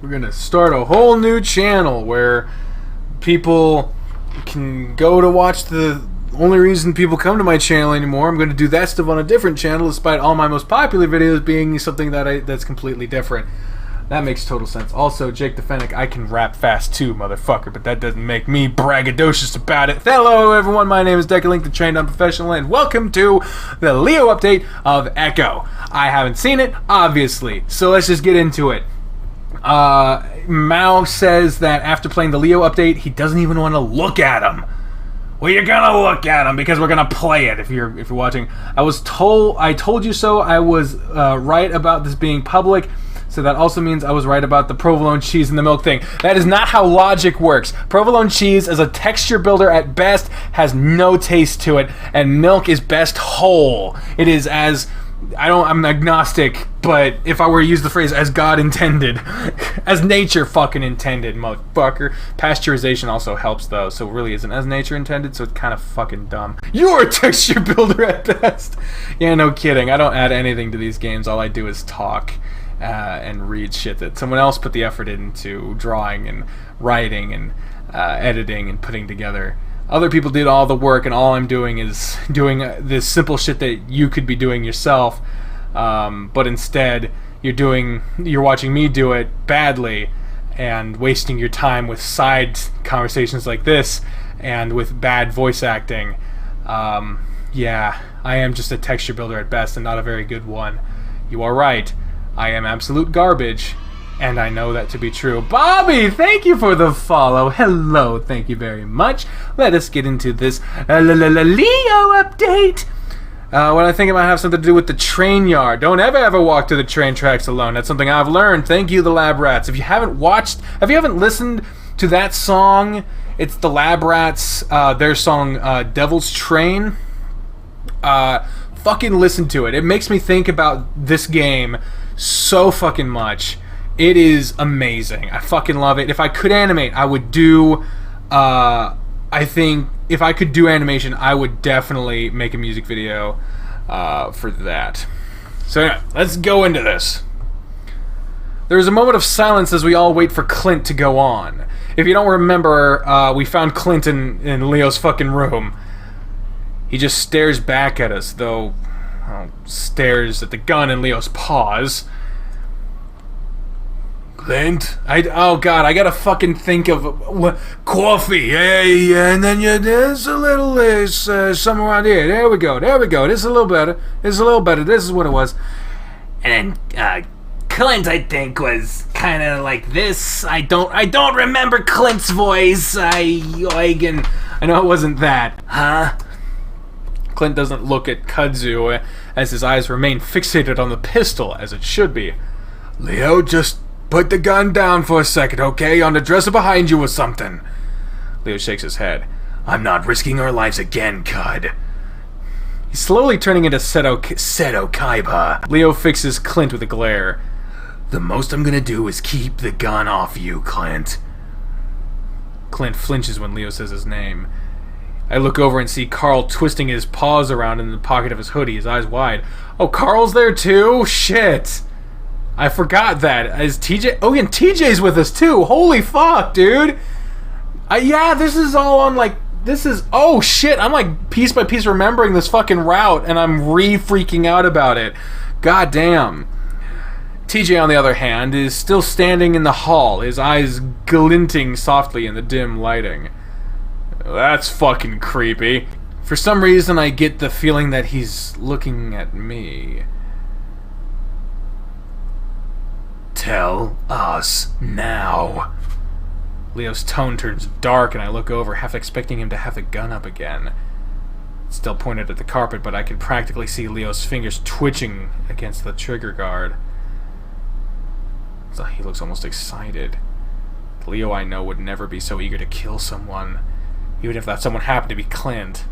We're gonna start a whole new channel where people can go to watch the only reason people come to my channel anymore. I'm gonna do that stuff on a different channel, despite all my most popular videos being something that's completely different. That makes total sense. Also, Jake the Fennec, I can rap fast too, motherfucker, but that doesn't make me braggadocious about it. Hello, everyone. My name is Decalink, the trained unprofessional, and welcome to the Leo update of Echo. I haven't seen it, obviously, so let's just get into it. Mao says that after playing the Leo update, he doesn't even want to look at him. Well, you're gonna look at him because we're gonna play it. If you're watching, I told you so. I was right about this being public. So that also means I was right about the provolone cheese and the milk thing. That is not how logic works. Provolone cheese is a texture builder at best, has no taste to it, and milk is best whole. It is as... I'm agnostic, but if I were to use the phrase as God intended, as nature fucking intended, motherfucker. Pasteurization also helps though, so it really isn't as nature intended, so it's kind of fucking dumb. You're a texture builder at best. Yeah, no kidding. I don't add anything to these games. All I do is talk and read shit that someone else put the effort into drawing and writing and editing and putting together. Other people did all the work, and all I'm doing is doing this simple shit that you could be doing yourself, but instead you're watching me do it badly and wasting your time with side conversations like this and with bad voice acting. Yeah, I am just a texture builder at best and not a very good one. You are right. I am absolute garbage. And I know that to be true. Bobby, thank you for the follow. Hello, thank you very much. Let us get into this Leo update. What I think it might have something to do with the train yard. Don't ever walk to the train tracks alone. That's something I've learned. Thank you, the Lab Rats. If you haven't listened to that song, it's the Lab Rats, their song, Devil's Train. Fucking listen to it. It makes me think about this game so fucking much. It is amazing. I fucking love it. If I could animate, I would do... I think if I could do animation, I would definitely make a music video for that. So yeah, let's go into this. There is a moment of silence as we all wait for Clint to go on. If you don't remember, we found Clint in Leo's fucking room. He just stares back at us, though... Well, stares at the gun in Leo's paws. Clint? Oh god, I gotta fucking think of coffee. Hey, and then there's a little somewhere around here. There we go. This is a little better. This is what it was. And then Clint, I think, was kind of like this. I don't remember Clint's voice. I know it wasn't that. Huh? Clint doesn't look at Kudzu as his eyes remain fixated on the pistol, as it should be. Leo, just put the gun down for a second, okay? On the dresser behind you or something. Leo shakes his head. I'm not risking our lives again, Cud. He's slowly turning into Seto Kaiba. Leo fixes Clint with a glare. The most I'm gonna do is keep the gun off you, Clint. Clint flinches when Leo says his name. I look over and see Carl twisting his paws around in the pocket of his hoodie, his eyes wide. Oh, Carl's there too? Shit. I forgot that. Is TJ... Oh, and TJ's with us, too. Holy fuck, dude. Yeah, this is all on, like... This is... Oh, shit. I'm, like, piece by piece remembering this fucking route, and I'm re-freaking out about it. God damn. TJ, on the other hand, is still standing in the hall, his eyes glinting softly in the dim lighting. That's fucking creepy. For some reason, I get the feeling that he's looking at me. Tell us now. Leo's tone turns dark and I look over, half expecting him to have the gun up again. It's still pointed at the carpet, but I can practically see Leo's fingers twitching against the trigger guard. So he looks almost excited. The Leo I know would never be so eager to kill someone, even if that someone happened to be Clint.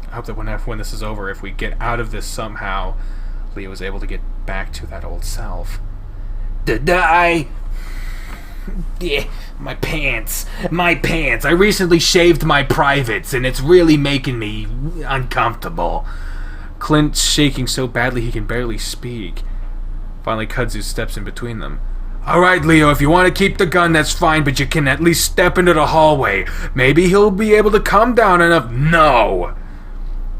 I hope that when this is over, if we get out of this somehow, Leo is able to get back to that old self. Yeah, my pants. I recently shaved my privates, and it's really making me uncomfortable. Clint's shaking so badly he can barely speak. Finally, Kudzu steps in between them. Alright, Leo, if you want to keep the gun, that's fine, but you can at least step into the hallway. Maybe he'll be able to calm down enough. No!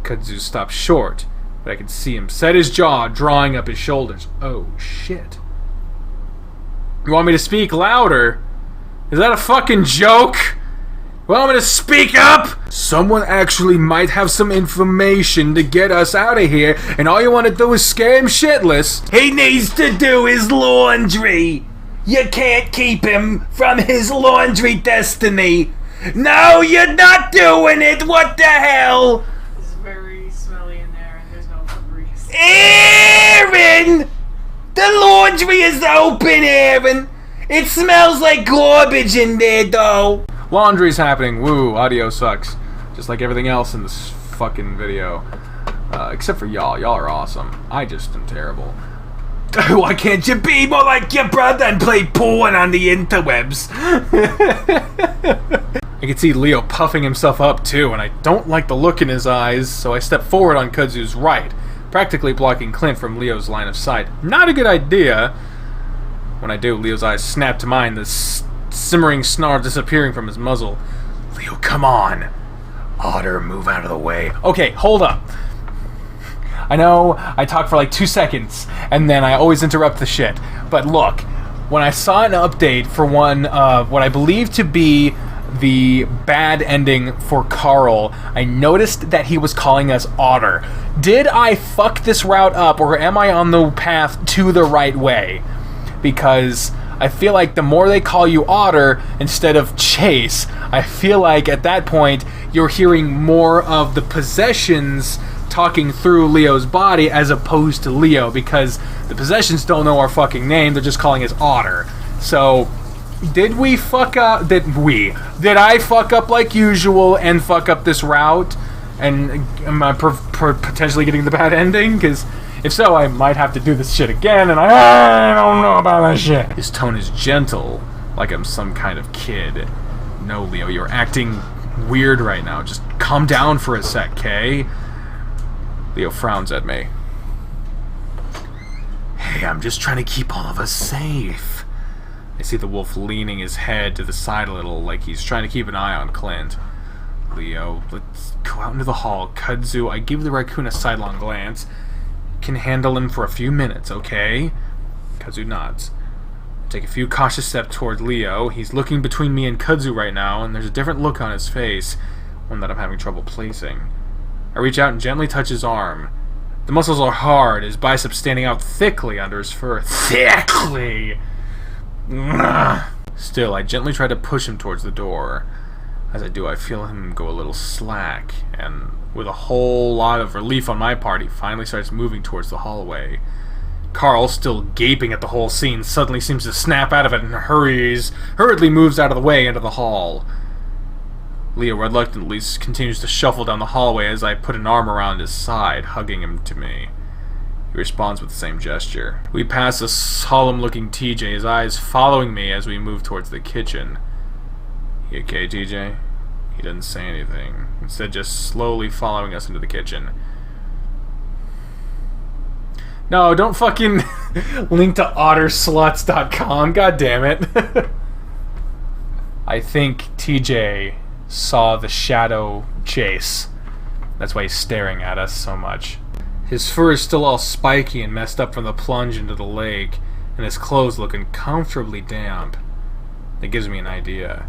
Kudzu stopped short, but I could see him set his jaw, drawing up his shoulders. Oh, shit. You want me to speak louder? Is that a fucking joke? You want me to speak up? Someone actually might have some information to get us out of here, and all you want to do is scare him shitless. He needs to do his laundry. You can't keep him from his laundry destiny. No, you're not doing it. What the hell? It's very smelly in there, and there's no Febreze. Aaron! The laundry is open, Aaron. It smells like garbage in there, though. Laundry's happening. Woo, audio sucks. Just like everything else in this fucking video. Except for y'all. Y'all are awesome. I just am terrible. Why can't you be more like your brother and play porn on the interwebs? I can see Leo puffing himself up too, and I don't like the look in his eyes, so I step forward on Kudzu's right, practically blocking Clint from Leo's line of sight. Not a good idea. When I do, Leo's eyes snap to mine, the simmering snarl disappearing from his muzzle. Leo, come on. Otter, move out of the way. Okay, hold up. I know I talk for like 2 seconds, and then I always interrupt the shit. But look, when I saw an update for one of what I believe to be the bad ending for Carl, I noticed that he was calling us Otter. Did I fuck this route up, or am I on the path to the right way? Because I feel like the more they call you Otter instead of Chase, I feel like at that point you're hearing more of the possessions talking through Leo's body as opposed to Leo, because the possessions don't know our fucking name, they're just calling us Otter. So, did we fuck up? Did I fuck up like usual and fuck up this route? And am I potentially getting the bad ending? Because if so, I might have to do this shit again, and I don't know about that shit. His tone is gentle, like I'm some kind of kid. No, Leo, you're acting weird right now. Just calm down for a sec, Kay? Leo frowns at me. Hey, I'm just trying to keep all of us safe. I see the wolf leaning his head to the side a little, like he's trying to keep an eye on Clint. Leo, let's go out into the hall. Kudzu, I give the raccoon a sidelong glance. Can handle him for a few minutes, okay? Kudzu nods. I take a few cautious steps toward Leo. He's looking between me and Kudzu right now, and there's a different look on his face, one that I'm having trouble placing. I reach out and gently touch his arm. The muscles are hard, his biceps standing out thickly under his fur. Thickly! Still, I gently try to push him towards the door. As I do, I feel him go a little slack, and with a whole lot of relief on my part, he finally starts moving towards the hallway. Carl, still gaping at the whole scene, suddenly seems to snap out of it and hurriedly moves out of the way into the hall. Leo reluctantly continues to shuffle down the hallway as I put an arm around his side, hugging him to me. He responds with the same gesture. We pass a solemn-looking TJ, his eyes following me as we move towards the kitchen. You okay, TJ? He doesn't say anything, instead just slowly following us into the kitchen. No, don't fucking link to ottersluts.com, god damn it. I think TJ saw the shadow chase. That's why he's staring at us so much. His fur is still all spiky and messed up from the plunge into the lake, and his clothes look uncomfortably damp. That gives me an idea.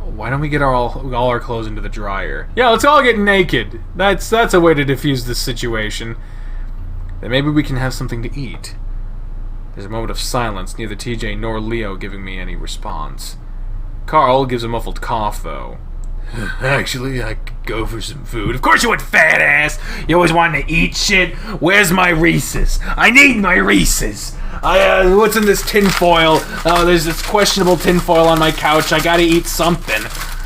Why don't we get all our clothes into the dryer? Yeah, let's all get naked. That's a way to diffuse this situation. Then maybe we can have something to eat. There's a moment of silence, neither TJ nor Leo giving me any response. Carl gives a muffled cough, though. Actually, I could go for some food. Of course you would, fat ass! You always wanted to eat shit? Where's my Reese's? I need my Reese's! What's in this tinfoil? There's this questionable tinfoil on my couch. I gotta eat something.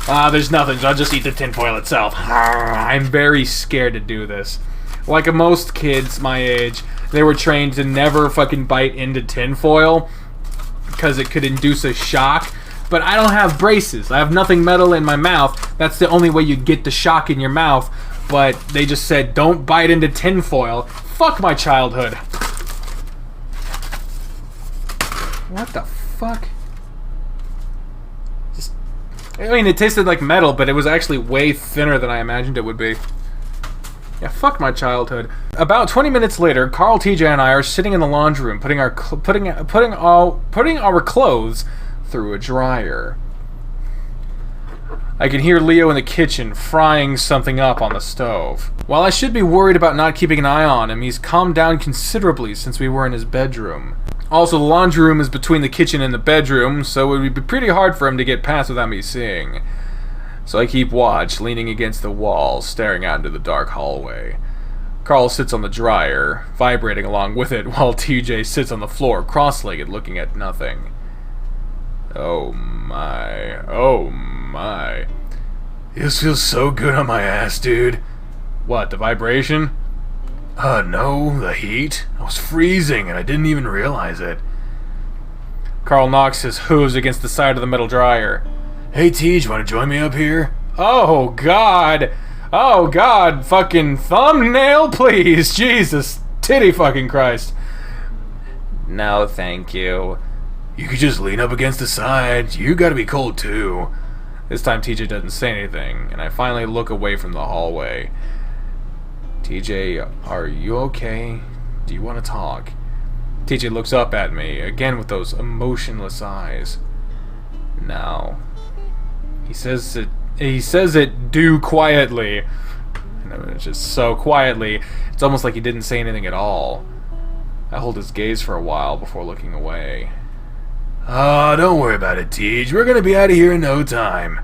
There's nothing, so I'll just eat the tinfoil itself. I'm very scared to do this. Like most kids my age, they were trained to never fucking bite into tinfoil because it could induce a shock. But I don't have braces. I have nothing metal in my mouth. That's the only way you get the shock in your mouth. But they just said, don't bite into tinfoil. Fuck my childhood. What the fuck? I mean, it tasted like metal, but it was actually way thinner than I imagined it would be. Yeah, fuck my childhood. About 20 minutes later, Carl, TJ, and I are sitting in the laundry room, putting our clothes through a dryer. I can hear Leo in the kitchen frying something up on the stove. While I should be worried about not keeping an eye on him, he's calmed down considerably since we were in his bedroom. Also, the laundry room is between the kitchen and the bedroom, so it would be pretty hard for him to get past without me seeing. So I keep watch, leaning against the wall, staring out into the dark hallway. Carl sits on the dryer, vibrating along with it, while TJ sits on the floor, cross-legged, looking at nothing. Oh my, oh my. This feels so good on my ass, dude. What, the vibration? No, the heat. I was freezing and I didn't even realize it. Carl knocks his hooves against the side of the metal dryer. Hey, Tej, wanna join me up here? Oh, God. Oh, God. Fucking thumbnail, please. Jesus. Titty fucking Christ. No, thank you. You could just lean up against the side. You gotta be cold, too. This time TJ doesn't say anything, and I finally look away from the hallway. TJ, are you okay? Do you want to talk? TJ looks up at me, again with those emotionless eyes. No. He says it due quietly. And it's just so quietly, it's almost like he didn't say anything at all. I hold his gaze for a while before looking away. Oh, don't worry about it, Tej. We're gonna be out of here in no time.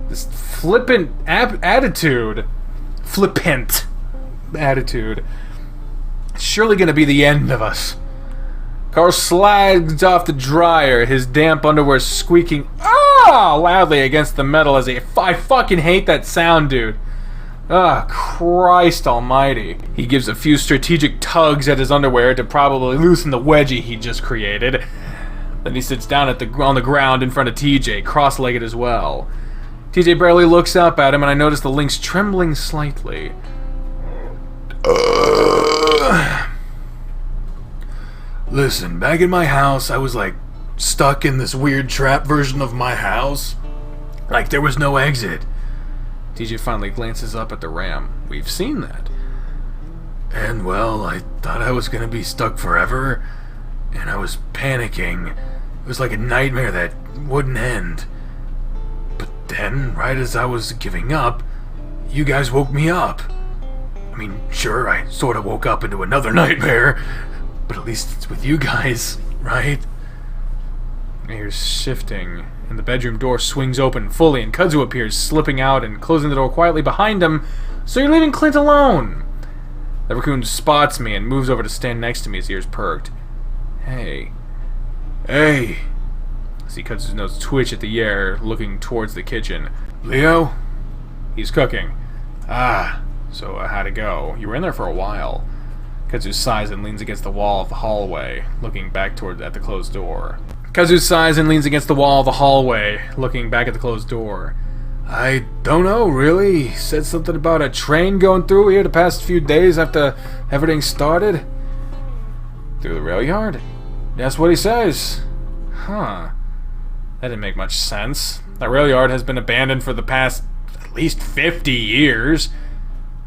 This flippant attitude. Flippant attitude. It's surely gonna be the end of us. Carl slides off the dryer, his damp underwear squeaking loudly against the metal as I fucking hate that sound, dude. Christ almighty. He gives a few strategic tugs at his underwear to probably loosen the wedgie he just created. Then he sits down on the ground in front of TJ, cross-legged as well. TJ barely looks up at him, and I notice the link's trembling slightly. Listen, back in my house, I was like stuck in this weird trap version of my house. Like there was no exit. TJ finally glances up at the ram. We've seen that. And well, I thought I was gonna be stuck forever, and I was panicking. It was like a nightmare that wouldn't end. But then, right as I was giving up, you guys woke me up. I mean, sure, I sort of woke up into another nightmare, but at least it's with you guys, right? You're shifting, and the bedroom door swings open fully, and Kudzu appears, slipping out and closing the door quietly behind him. So you're leaving Clint alone. The raccoon spots me and moves over to stand next to me, his ears perked. Hey. Hey. I see Kudzu's nose twitch at the air, looking towards the kitchen. Leo? He's cooking. So how'd it go? You were in there for a while. Kudzu sighs and leans against the wall of the hallway, looking back at the closed door. Kudzu sighs and leans against the wall of the hallway, looking back at the closed door. I don't know, really. He said something about a train going through here the past few days after everything started. Through the rail yard? That's what he says. Huh. That didn't make much sense. That rail yard has been abandoned for the past at least 50 years.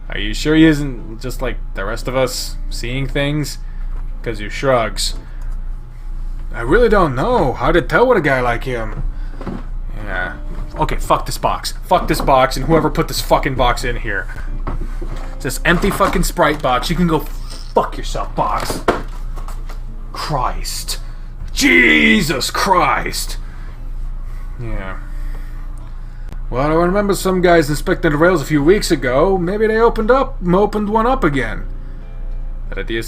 Are you sure he isn't just like the rest of us, seeing things? Kudzu shrugs. I really don't know. Hard to tell with a guy like him. Yeah. Okay, fuck this box. Fuck this box and whoever put this fucking box in here. It's this empty fucking Sprite box. You can go fuck yourself, box. Christ. Jesus Christ. Yeah. Well, I remember some guys inspecting the rails a few weeks ago. Maybe they opened one up again. That idea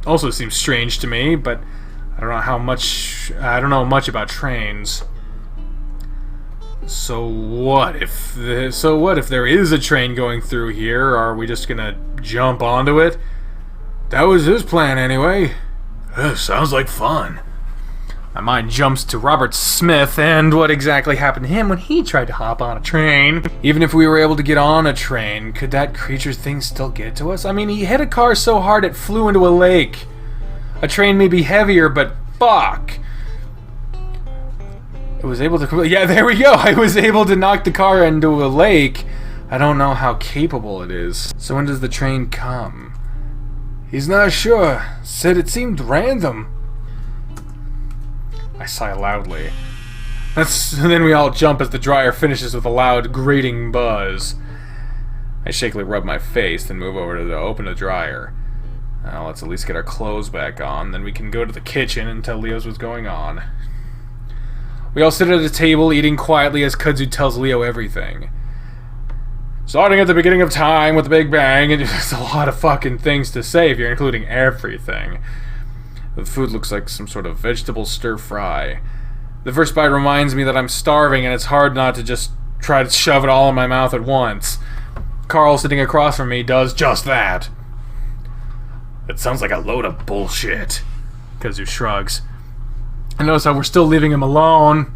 also seems strange to me, but I don't know much about trains. So what if there is a train going through here? Are we just gonna jump onto it? That was his plan anyway. Sounds like fun. My mind jumps to Robert Smith and what exactly happened to him when he tried to hop on a train. Even if we were able to get on a train, could that creature thing still get to us? I mean, he hit a car so hard it flew into a lake. A train may be heavier, but fuck. I was able to... Yeah, there we go! I was able to knock the car into a lake. I don't know how capable it is. So when does the train come? He's not sure. Said it seemed random. I sigh loudly. Then we all jump as the dryer finishes with a loud, grating buzz. I shakily rub my face, then move over to open the dryer. Now let's at least get our clothes back on, then we can go to the kitchen and tell Leo's what's going on. We all sit at a table, eating quietly as Kudzu tells Leo everything. Starting at the beginning of time with the Big Bang, and there's a lot of fucking things to say if you're including everything. The food looks like some sort of vegetable stir-fry. The first bite reminds me that I'm starving, and it's hard not to just try to shove it all in my mouth at once. Carl, sitting across from me, does just that. That sounds like a load of bullshit. Kudzu shrugs. I notice how we're still leaving him alone.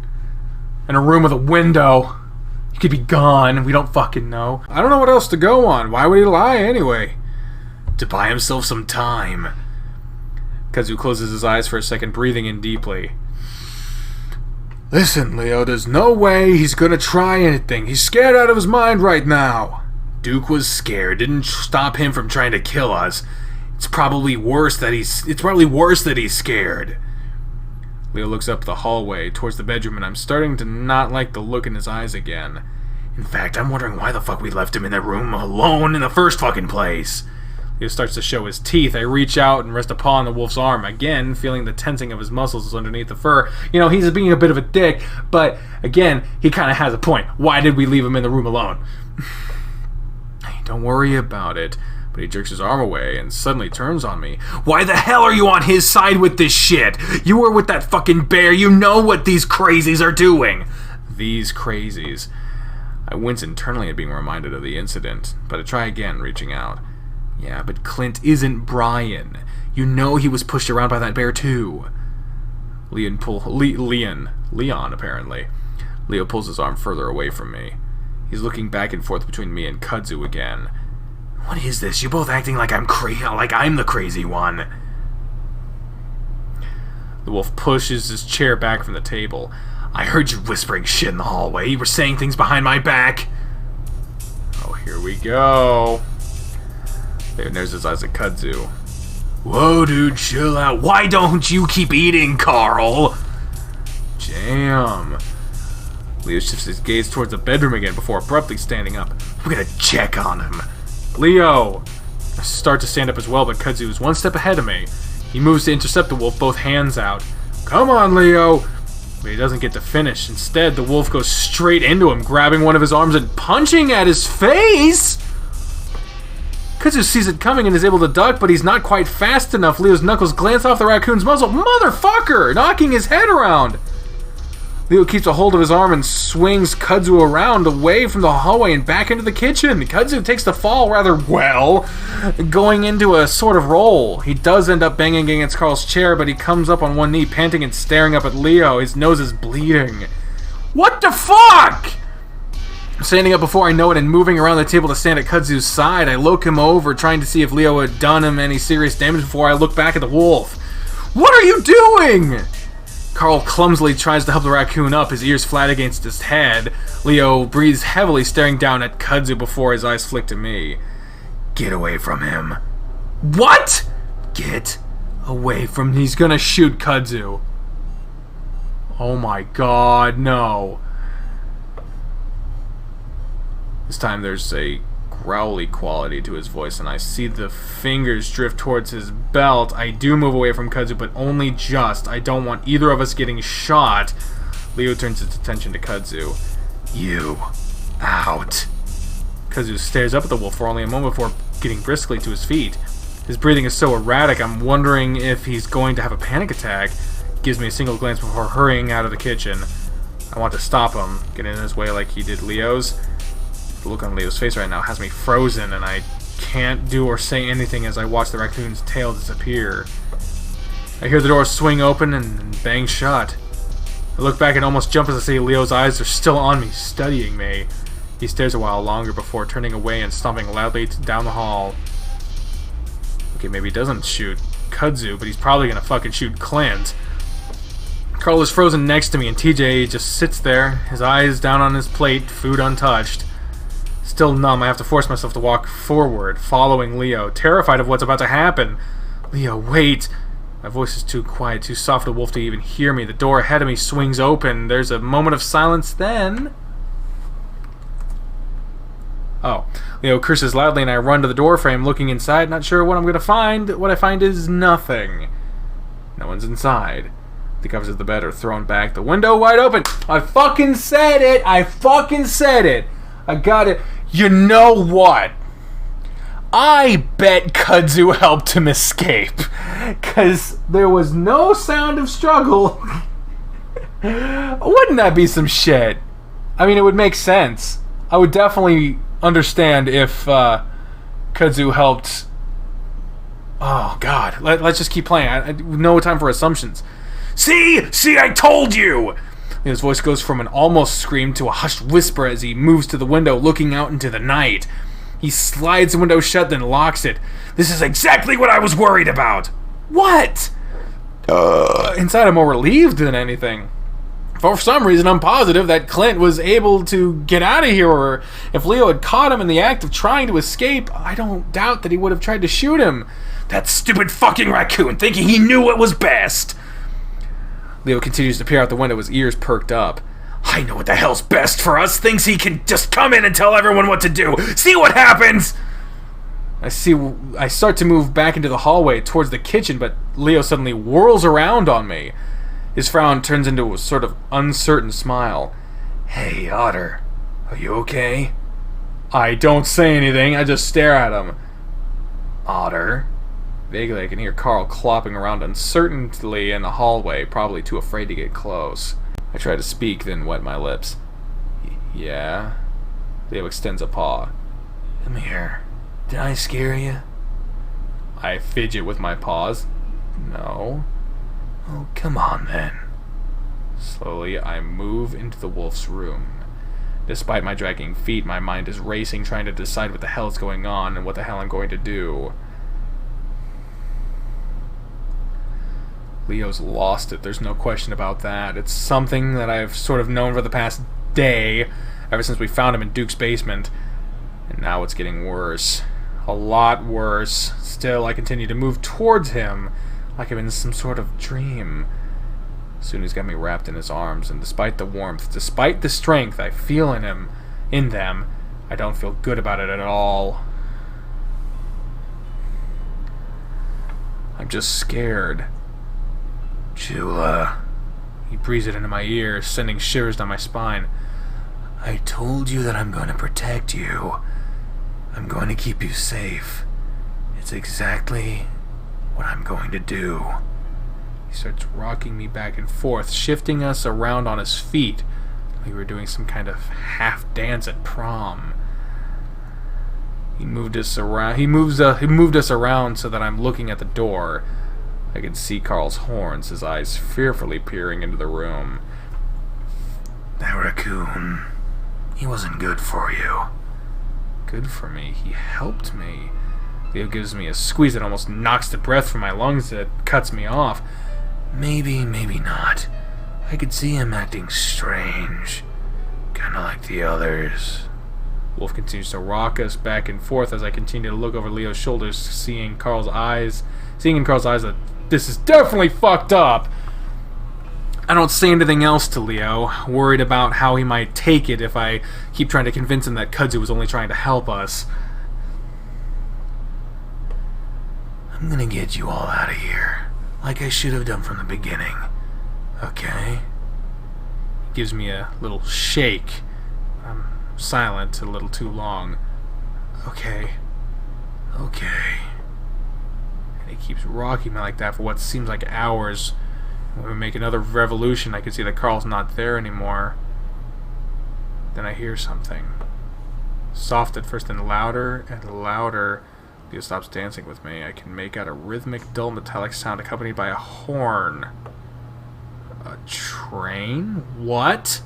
In a room with a window. He could be gone. We don't fucking know. I don't know what else to go on. Why would he lie anyway? To buy himself some time. Kudzu closes his eyes for a second, breathing in deeply. Listen, Leo, there's no way he's gonna try anything. He's scared out of his mind right now. Duke was scared. Didn't stop him from trying to kill us. It's probably worse that he's scared. Leo looks up the hallway towards the bedroom, and I'm starting to not like the look in his eyes again. In fact, I'm wondering why the fuck we left him in that room alone in the first fucking place. Leo starts to show his teeth. I reach out and rest a paw on the wolf's arm, again feeling the tensing of his muscles underneath the fur. You know, he's being a bit of a dick, but again, he kind of has a point. Why did we leave him in the room alone? Don't worry about it. But he jerks his arm away and suddenly turns on me. Why the hell are you on his side with this shit? You were with that fucking bear. You know what these crazies are doing. These crazies. I wince internally at being reminded of the incident, but I try again, reaching out. Yeah, but Clint isn't Brian. You know he was pushed around by that bear too. Leon, apparently. Leo pulls his arm further away from me. He's looking back and forth between me and Kudzu again. What is this? You're both acting like I'm the crazy one. The wolf pushes his chair back from the table. I heard you whispering shit in the hallway. You were saying things behind my back. Oh, here we go. There's his eyes at Kudzu. Whoa, dude, chill out. Why don't you keep eating, Carl? Damn. Leo shifts his gaze towards the bedroom again before abruptly standing up. We're gonna check on him. Leo! I start to stand up as well, but Kudzu is one step ahead of me. He moves to intercept the wolf, both hands out. Come on, Leo! But he doesn't get to finish. Instead, the wolf goes straight into him, grabbing one of his arms and punching at his face! Kudzu sees it coming and is able to duck, but he's not quite fast enough. Leo's knuckles glance off the raccoon's muzzle. Motherfucker! Knocking his head around! Leo keeps a hold of his arm and swings Kudzu around away from the hallway and back into the kitchen. Kudzu takes the fall rather well, going into a sort of roll. He does end up banging against Carl's chair, but he comes up on one knee, panting and staring up at Leo. His nose is bleeding. What the fuck? Standing up before I know it and moving around the table to stand at Kudzu's side, I look him over, trying to see if Leo had done him any serious damage before I look back at the wolf. What are you doing? Carl clumsily tries to help the raccoon up, his ears flat against his head. Leo breathes heavily, staring down at Kudzu before his eyes flick to me. Get away from him. What? Get away from... He's gonna shoot Kudzu. Oh my god, no. This time there's a growly quality to his voice, and I see the fingers drift towards his belt. I do move away from Kudzu, but only just. I don't want either of us getting shot. Leo turns his attention to Kudzu. You out. Kudzu stares up at the wolf for only a moment before getting briskly to his feet. His breathing is so erratic, I'm wondering if he's going to have a panic attack. He gives me a single glance before hurrying out of the kitchen. I want to stop him, get in his way like he did Leo's. The look on Leo's face right now has me frozen, and I can't do or say anything as I watch the raccoon's tail disappear. I hear the door swing open and bang shut. I look back and almost jump as I see Leo's eyes are still on me, studying me. He stares a while longer before turning away and stomping loudly down the hall. Okay, maybe he doesn't shoot Kudzu, but he's probably gonna fucking shoot Clint. Carl is frozen next to me, and TJ just sits there, his eyes down on his plate, food untouched. Still numb, I have to force myself to walk forward, following Leo, terrified of what's about to happen. Leo, wait! My voice is too quiet, too soft for Wolf to even hear me. The door ahead of me swings open. There's a moment of silence, then... Oh. Leo curses loudly, and I run to the doorframe, looking inside, not sure what I'm going to find. What I find is nothing. No one's inside. The covers of the bed are thrown back, the window wide open. I fucking said it! I fucking said it! I got it. You know what? I bet Kudzu helped him escape. Because there was no sound of struggle. Wouldn't that be some shit? I mean, it would make sense. I would definitely understand if Kudzu helped... Oh, God. Let's just keep playing. I no time for assumptions. See, I told you! His voice goes from an almost scream to a hushed whisper as he moves to the window, looking out into the night. He slides the window shut, then locks it. This is exactly what I was worried about! What? Inside, I'm more relieved than anything. For some reason, I'm positive that Clint was able to get out of here, or if Leo had caught him in the act of trying to escape, I don't doubt that he would have tried to shoot him. That stupid fucking raccoon, thinking he knew what was best! Leo continues to peer out the window, his ears perked up. I know what the hell's best for us. Thinks he can just come in and tell everyone what to do. See what happens! I start to move back into the hallway towards the kitchen, but Leo suddenly whirls around on me. His frown turns into a sort of uncertain smile. Hey, Otter. Are you okay? I don't say anything. I just stare at him. Otter? Vaguely, I can hear Carl clopping around uncertainly in the hallway, probably too afraid to get close. I try to speak, then wet my lips. Yeah? Leo extends a paw. Come here. Did I scare you? I fidget with my paws. No. Oh, come on, then. Slowly, I move into the wolf's room. Despite my dragging feet, my mind is racing, trying to decide what the hell is going on and what the hell I'm going to do. Leo's lost it. There's no question about that. It's something that I've sort of known for the past day, ever since we found him in Duke's basement. And now it's getting worse. A lot worse. Still, I continue to move towards him, like I'm in some sort of dream. Soon he's got me wrapped in his arms, and despite the warmth, despite the strength I feel in them, I don't feel good about it at all. I'm just scared. Chula. He breathes it into my ear, sending shivers down my spine. I told you that I'm going to protect you. I'm going to keep you safe. It's exactly what I'm going to do. He starts rocking me back and forth, shifting us around on his feet, like we were doing some kind of half dance at prom. He moved us around. He moved us around so that I'm looking at the door. I can see Carl's horns, his eyes fearfully peering into the room. That raccoon, he wasn't good for you. Good for me? He helped me. Leo gives me a squeeze that almost knocks the breath from my lungs, that cuts me off. Maybe, maybe not. I could see him acting strange. Kinda like the others. Wolf continues to rock us back and forth as I continue to look over Leo's shoulders, seeing in Carl's eyes that this is definitely fucked up. I don't say anything else to Leo, worried about how he might take it if I keep trying to convince him that Kudzu was only trying to help us. I'm gonna get you all out of here, like I should have done from the beginning. Okay? He gives me a little shake. I'm silent a little too long. Okay. Okay. And he keeps rocking me like that for what seems like hours. When we make another revolution, I can see that Carl's not there anymore. Then I hear something. Soft at first, and louder and louder. Leo stops dancing with me. I can make out a rhythmic, dull, metallic sound accompanied by a horn. A train? What?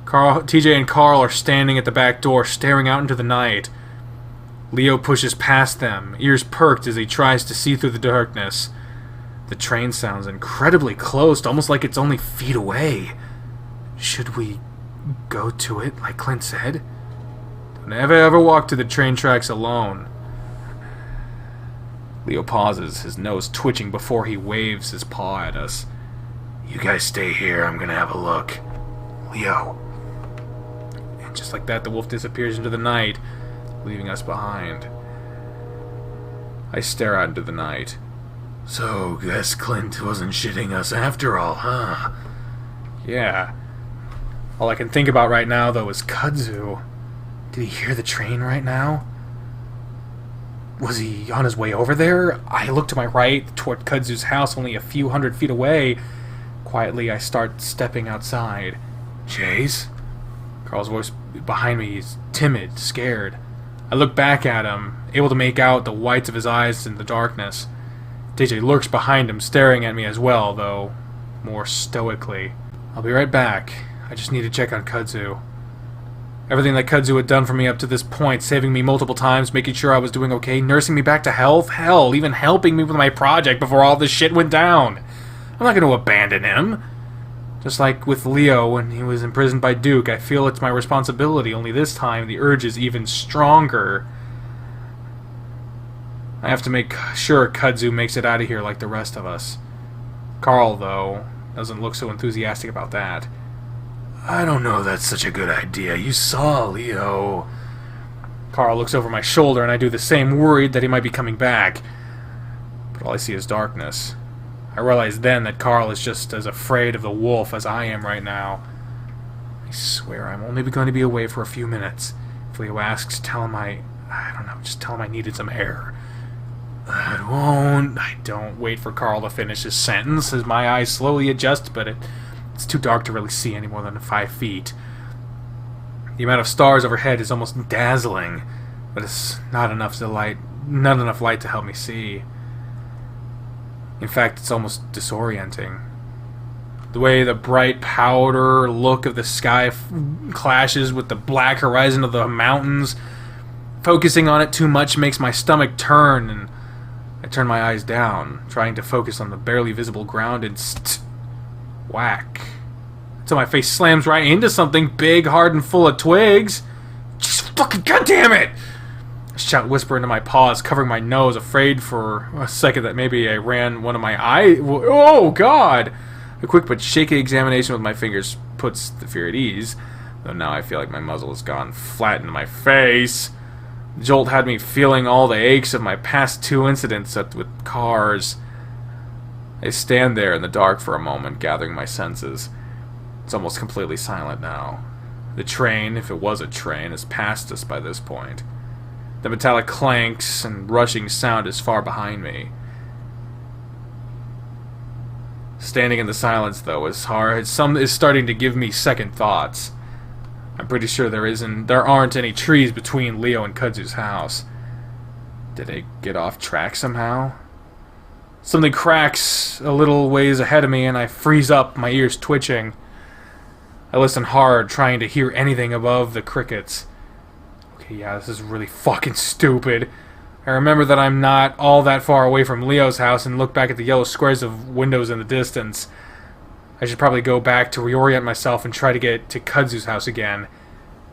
TJ and Carl are standing at the back door, staring out into the night. Leo pushes past them, ears perked as he tries to see through the darkness. The train sounds incredibly close, almost like it's only feet away. Should we go to it, like Clint said? Don't ever walk to the train tracks alone. Leo pauses, his nose twitching before he waves his paw at us. You guys stay here, I'm gonna have a look. Leo. And just like that, the wolf disappears into the night, leaving us behind. I stare out into the night. So, guess Clint wasn't shitting us after all, huh? Yeah. All I can think about right now, though, is Kudzu. Did he hear the train right now? Was he on his way over there? I look to my right, toward Kudzu's house, only a few hundred feet away. Quietly, I start stepping outside. Chase? Carl's voice behind me is timid, scared. I look back at him, able to make out the whites of his eyes in the darkness. DJ lurks behind him, staring at me as well, though more stoically. I'll be right back. I just need to check on Kudzu. Everything that Kudzu had done for me up to this point, saving me multiple times, making sure I was doing okay, nursing me back to health, hell, even helping me with my project before all this shit went down. I'm not going to abandon him. Just like with Leo when he was imprisoned by Duke, I feel it's my responsibility, only this time the urge is even stronger. I have to make sure Kudzu makes it out of here like the rest of us. Carl, though, doesn't look so enthusiastic about that. I don't know if that's such a good idea. You saw Leo. Carl looks over my shoulder and I do the same, worried that he might be coming back. But all I see is darkness. I realize then that Carl is just as afraid of the wolf as I am right now. I swear I'm only going to be away for a few minutes. If Leo asks, tell him just tell him I needed some air. I won't. I don't wait for Carl to finish his sentence as my eyes slowly adjust, but it's too dark to really see any more than 5 feet. The amount of stars overhead is almost dazzling, but it's not enough light to help me see. In fact, it's almost disorienting. The way the bright powder look of the sky clashes with the black horizon of the mountains. Focusing on it too much makes my stomach turn, and I turn my eyes down, trying to focus on the barely visible ground, and whack. Until my face slams right into something big, hard, and full of twigs. Just fucking goddamn it! I shout, whisper into my paws, covering my nose, afraid for a second that maybe I ran one of my eyes. Oh, God! A quick but shaky examination with my fingers puts the fear at ease, though now I feel like my muzzle has gone flat into my face. The jolt had me feeling all the aches of my past 2 incidents with cars. I stand there in the dark for a moment, gathering my senses. It's almost completely silent now. The train, if it was a train, has passed us by this point. The metallic clanks and rushing sound is far behind me. Standing in the silence, though, is starting to give me second thoughts. I'm pretty sure there aren't any trees between Leo and Kudzu's house. Did I get off track somehow? Something cracks a little ways ahead of me and I freeze up, my ears twitching. I listen hard, trying to hear anything above the crickets. Okay, yeah, this is really fucking stupid. I remember that I'm not all that far away from Leo's house and look back at the yellow squares of windows in the distance. I should probably go back to reorient myself and try to get to Kudzu's house again.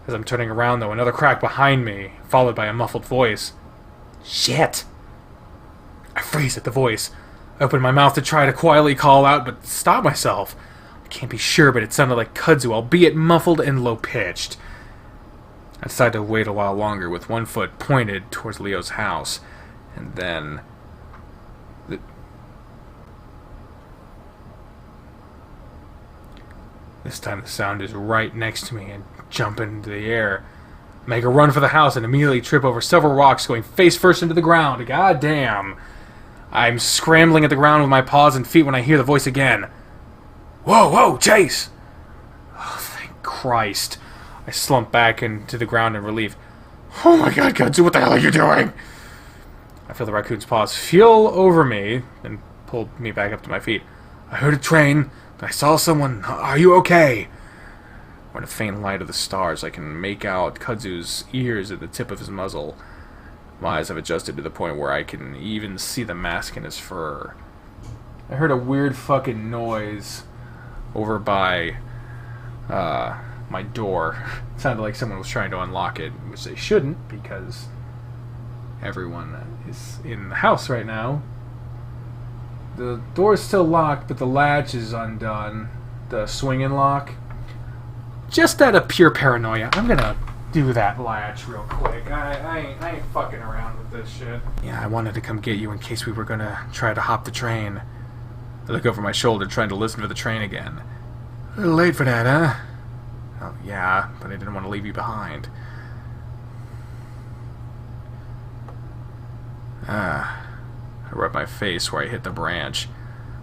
As I'm turning around, though, another crack behind me, followed by a muffled voice. Shit! I freeze at the voice. I open my mouth to try to quietly call out, but stop myself. I can't be sure, but it sounded like Kudzu, albeit muffled and low-pitched. I decided to wait a while longer, with one foot pointed towards Leo's house, and then... This time the sound is right next to me and jump into the air. I make a run for the house and immediately trip over several rocks, going face first into the ground. God damn. I'm scrambling at the ground with my paws and feet when I hear the voice again. Whoa, whoa, Chase! Oh, thank Christ. I slump back into the ground in relief. Oh my God, Kudzu, what the hell are you doing? I feel the raccoon's paws feel over me and pull me back up to my feet. I heard a train. I saw someone. Are you okay? When a faint light of the stars, I can make out Kudzu's ears at the tip of his muzzle. My eyes have adjusted to the point where I can even see the mask in his fur. I heard a weird fucking noise over by my door. It sounded like someone was trying to unlock it, which they shouldn't because everyone is in the house right now. The door is still locked, but the latch is undone. The swinging lock. Just out of pure paranoia, I'm gonna do that latch real quick. I ain't fucking around with this shit. Yeah, I wanted to come get you in case we were gonna try to hop the train. I look over my shoulder trying to listen for the train again. A little late for that, huh? Oh, yeah, but I didn't want to leave you behind. I rub my face where I hit the branch.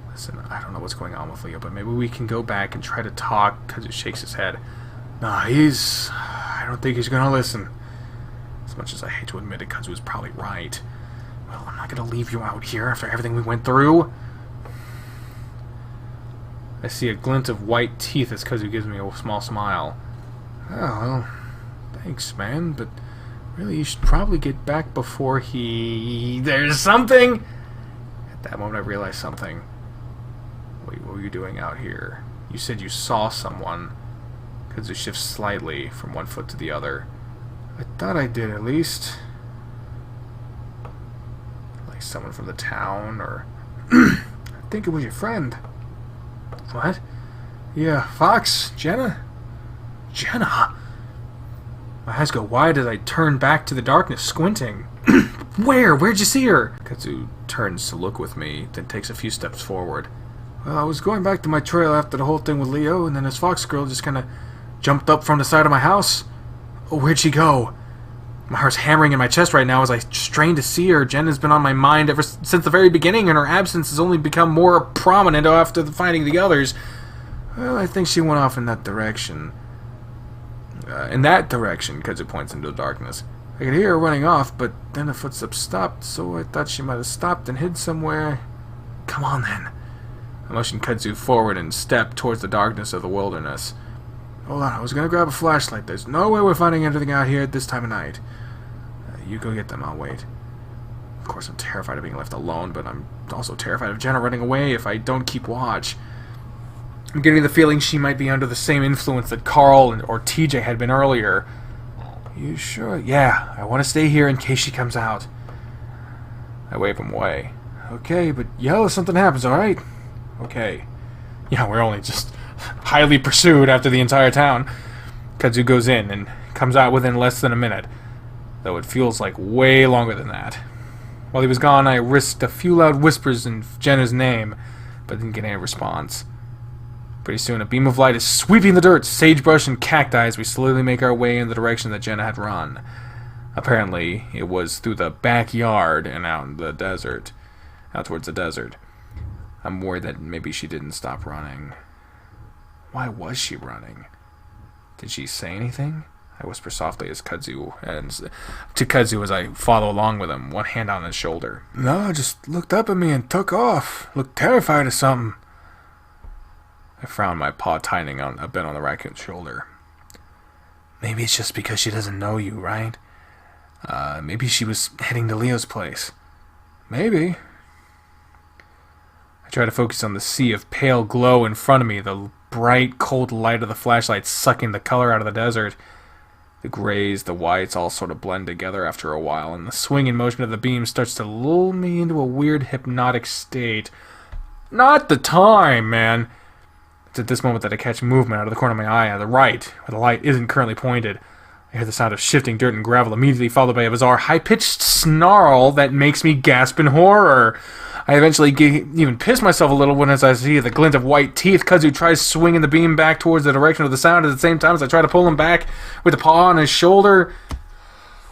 Listen, I don't know what's going on with Leo, but maybe we can go back and try to talk. Kudzu shakes his head. Nah, I don't think he's gonna listen. As much as I hate to admit it, Kudzu was probably right. Well, I'm not gonna leave you out here after everything we went through. I see a glint of white teeth as Kudzu gives me a small smile. Oh, well, thanks, man, but really you should probably get back before he... There's something! At that moment I realized something. Wait, what were you doing out here? You said you saw someone. Kudzu shifts slightly from one foot to the other. I thought I did, at least. Like someone from the town, or... I think it was your friend. What? Yeah, Fox? Jenna? Jenna? My eyes go wide as I turn back to the darkness, squinting. Where? Where'd you see her? Kudzu turns to look with me, then takes a few steps forward. Well, I was going back to my trail after the whole thing with Leo, and then this Fox girl just kind of jumped up from the side of my house. Oh, where'd she go? My heart's hammering in my chest right now as I strain to see her. Jenna's been on my mind ever since the very beginning, and her absence has only become more prominent after finding the others. Well, I think she went off in that direction. Kudzu points into the darkness. I could hear her running off, but then the footsteps stopped, so I thought she might have stopped and hid somewhere. Come on, then. I motioned Kudzu forward and stepped towards the darkness of the wilderness. Hold on, I was going to grab a flashlight. There's no way we're finding anything out here at this time of night. You go get them, I'll wait. Of course, I'm terrified of being left alone, but I'm also terrified of Jenna running away if I don't keep watch. I'm getting the feeling she might be under the same influence that Carl or TJ had been earlier. You sure? Yeah, I want to stay here in case she comes out. I wave him away. Okay, but yell if something happens, alright? Okay. Yeah, we're only just highly pursued after the entire town. Kudzu goes in and comes out within less than a minute, though it feels like way longer than that. While he was gone, I risked a few loud whispers in Jenna's name, but didn't get any response. Pretty soon, a beam of light is sweeping the dirt, sagebrush, and cacti as we slowly make our way in the direction that Jenna had run. Apparently, it was through the backyard and out towards the desert. I'm worried that maybe she didn't stop running. Why was she running? Did she say anything? I whisper softly to Kudzu as I follow along with him, one hand on his shoulder. No, just looked up at me and took off. Looked terrified of something. I frown, my paw tightening a bit on the raccoon's shoulder. Maybe it's just because she doesn't know you, right? Maybe she was heading to Leo's place. Maybe. I try to focus on the sea of pale glow in front of me, the bright, cold light of the flashlight sucking the color out of the desert. The grays, the whites all sort of blend together after a while, and the swinging motion of the beam starts to lull me into a weird hypnotic state. Not the time, man! It's at this moment that I catch movement out of the corner of my eye on the right, where the light isn't currently pointed. I hear the sound of shifting dirt and gravel, immediately followed by a bizarre, high-pitched snarl that makes me gasp in horror. I eventually even piss myself a little when, as I see the glint of white teeth, Kudzu tries swinging the beam back towards the direction of the sound at the same time as I try to pull him back with a paw on his shoulder.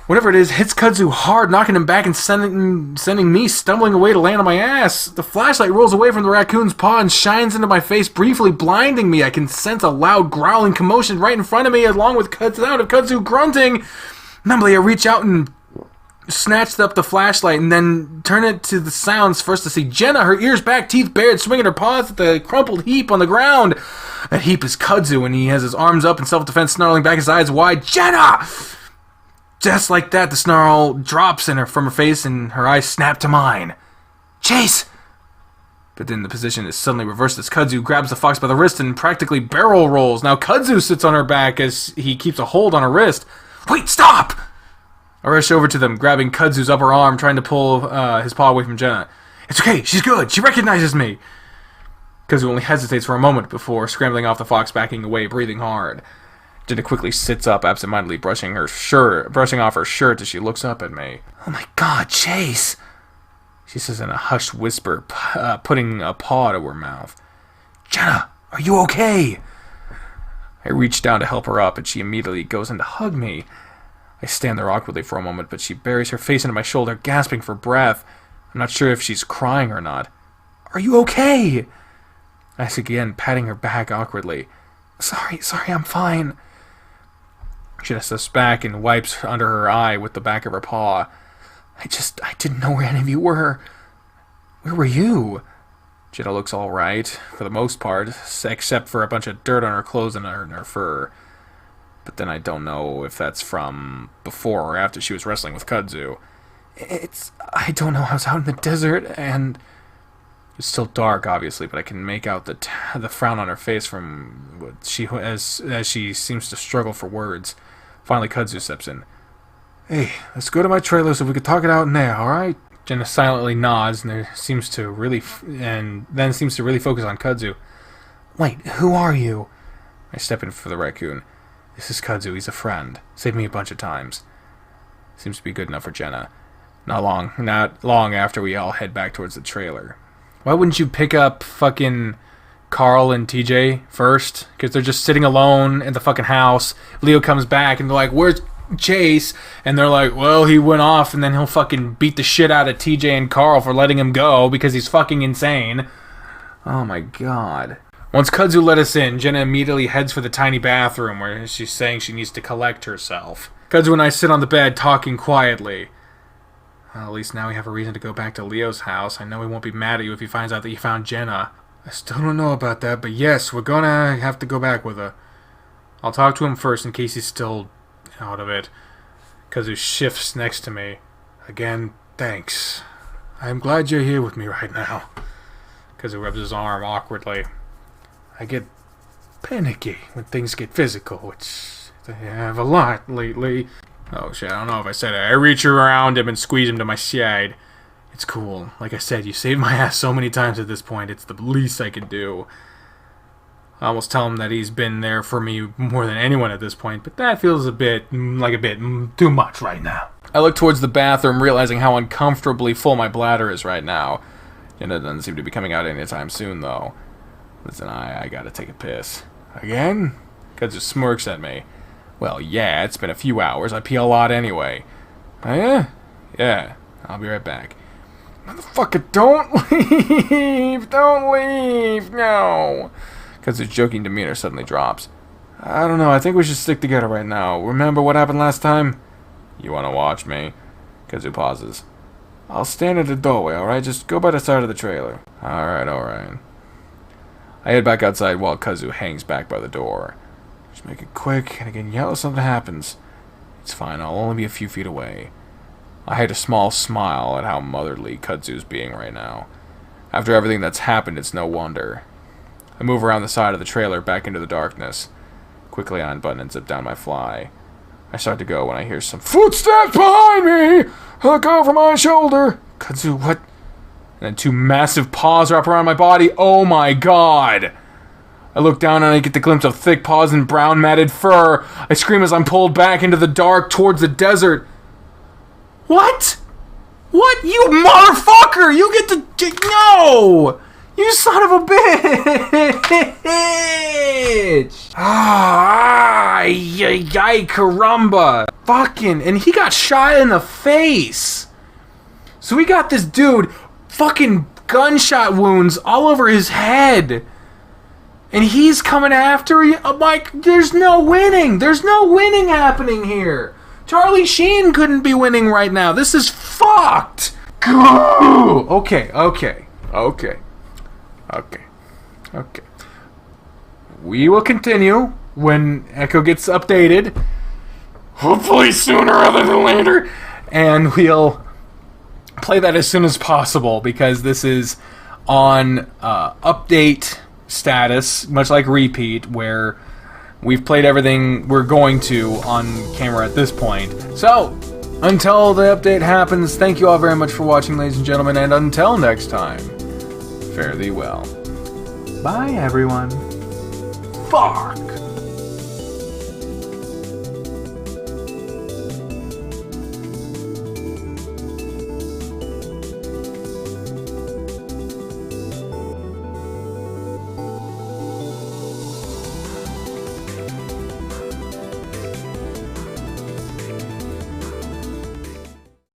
Whatever it is, hits Kudzu hard, knocking him back and sending me stumbling away to land on my ass. The flashlight rolls away from the raccoon's paw and shines into my face, briefly blinding me. I can sense a loud growling commotion right in front of me, along with the sound of Kudzu grunting. Numbly, I reach out and snatched up the flashlight and then turn it to the sounds first to see Jenna, her ears back, teeth bared, swinging her paws at the crumpled heap on the ground. That heap is Kudzu, and he has his arms up in self-defense, snarling back, his eyes wide. Jenna! Just like that, the snarl drops from her face, and her eyes snap to mine. Chase! But then the position is suddenly reversed as Kudzu grabs the fox by the wrist and practically barrel rolls. Now Kudzu sits on her back as he keeps a hold on her wrist. Wait, stop! I rush over to them, grabbing Kudzu's upper arm, trying to pull his paw away from Jenna. It's okay, she's good, she recognizes me! Kudzu only hesitates for a moment before scrambling off the fox, backing away, breathing hard. Jenna quickly sits up, absentmindedly brushing off her shirt as she looks up at me. Oh my god, Chase! She says in a hushed whisper, putting a paw to her mouth. Jenna, are you okay? I reach down to help her up, and she immediately goes in to hug me. I stand there awkwardly for a moment, but she buries her face into my shoulder, gasping for breath. I'm not sure if she's crying or not. Are you okay? I ask again, patting her back awkwardly. Sorry, I'm fine. Jenna steps back and wipes under her eye with the back of her paw. I didn't know where any of you were. Where were you? Jenna looks all right, for the most part, except for a bunch of dirt on her clothes and her fur. But then I don't know if that's from before or after she was wrestling with Kudzu. I don't know, I was out in the desert, and it's still dark, obviously, but I can make out the frown on her face from what as she seems to struggle for words. Finally, Kudzu steps in. Hey, let's go to my trailer so we can talk it out in there, alright? Jenna silently nods and then seems to really focus on Kudzu. Wait, who are you? I step in for the raccoon. This is Kudzu, he's a friend. Saved me a bunch of times. Seems to be good enough for Jenna. Not long after we all head back towards the trailer. Why wouldn't you pick up fucking Carl and TJ first? Because they're just sitting alone in the fucking house. Leo comes back and they're like, where's Chase? And they're like, well, he went off, and then he'll fucking beat the shit out of TJ and Carl for letting him go because he's fucking insane. Oh my god. Once Kudzu let us in, Jenna immediately heads for the tiny bathroom where she's saying she needs to collect herself. Kudzu and I sit on the bed talking quietly. Well, at least now we have a reason to go back to Leo's house. I know he won't be mad at you if he finds out that you found Jenna. I still don't know about that, but yes, we're gonna have to go back with her. I'll talk to him first in case he's still out of it. Kudzu shifts next to me. Again, thanks. I'm glad you're here with me right now. Kudzu rubs his arm awkwardly. I get panicky when things get physical, which I have a lot lately. Oh shit, I don't know if I said it. I reach around him and squeeze him to my side. It's cool. Like I said, you saved my ass so many times at this point. It's the least I can do. I almost tell him that he's been there for me more than anyone at this point, but that feels a bit too much right now. I look towards the bathroom, realizing how uncomfortably full my bladder is right now. Jenna doesn't seem to be coming out anytime soon, though. Listen, I gotta take a piss. Again? Kudzu smirks at me. Well, yeah, it's been a few hours. I pee a lot anyway. Oh, yeah? Yeah, I'll be right back. Motherfucker, don't leave! Don't leave! No! Kudzu's joking demeanor suddenly drops. I don't know, I think we should stick together right now. Remember what happened last time? You wanna watch me? Kudzu pauses. I'll stand at the doorway, alright? Just go by the side of the trailer. Alright. I head back outside while Kudzu hangs back by the door. Just make it quick, and again yell if something happens. It's fine, I'll only be a few feet away. I hide a small smile at how motherly Kudzu's being right now. After everything that's happened, it's no wonder. I move around the side of the trailer back into the darkness. Quickly I unbutton and zip down my fly. I start to go when I hear some footsteps behind me! Look over my shoulder! Kudzu, what? And then two massive paws wrap around my body. Oh my god! I look down and I get the glimpse of thick paws and brown matted fur. I scream as I'm pulled back into the dark towards the desert. What? What? You motherfucker! You get to... No! You son of a bitch! Yay, caramba! Fucking... And he got shot in the face! So we got this dude... fucking gunshot wounds all over his head. And he's coming after you. I'm like, there's no winning. There's no winning happening here. Charlie Sheen couldn't be winning right now. This is fucked. Okay. We will continue when Echo gets updated. Hopefully sooner rather than later. And we'll play that as soon as possible because this is on update status, much like repeat, where we've played everything we're going to on camera at this point. So, until the update happens, thank you all very much for watching, ladies and gentlemen, and until next time, fare thee well. Bye, everyone. Fuck!